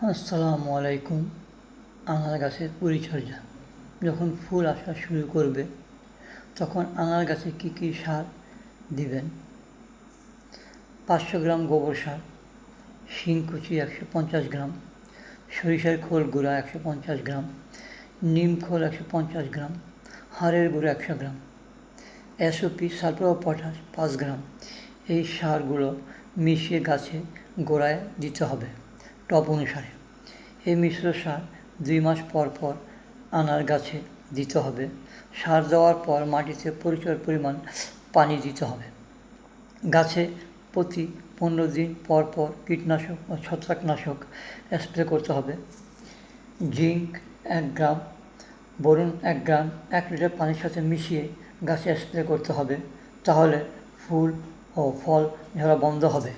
আসসালামু আলাইকুম। আনার গাছের পরিচর্যা। যখন ফুল আসা শুরু করবে তখন আনার গাছে কী কী সার দিবেন? 500 গ্রাম গোবর সার, শিংকুচি 150 গ্রাম, সরিষার খোল গুঁড়া 150 গ্রাম, নিম খোল 150 গ্রাম, হাড়ের গুঁড়া 100 গ্রাম, এসওপি সালফার অফ পটাশ 5 গ্রাম। এই সারগুলো মিশিয়ে গাছে গোড়ায় দিতে হবে টব অনুসারে। এই মিশ্র সার 2 মাস পর পর আনার গাছে দিতে হবে। সার দেওয়ার পর মাটিতে প্রচুর পরিমাণ পানি দিতে হবে। গাছে প্রতি 15 দিন পর পর কীটনাশক ও ছত্রাকনাশক স্প্রে করতে হবে। জিঙ্ক 1 গ্রাম, বোরন 1 গ্রাম 1 লিটার পানির সাথে মিশিয়ে গাছে স্প্রে করতে হবে। তাহলে ফুল ও ফল ঝরা বন্ধ হবে।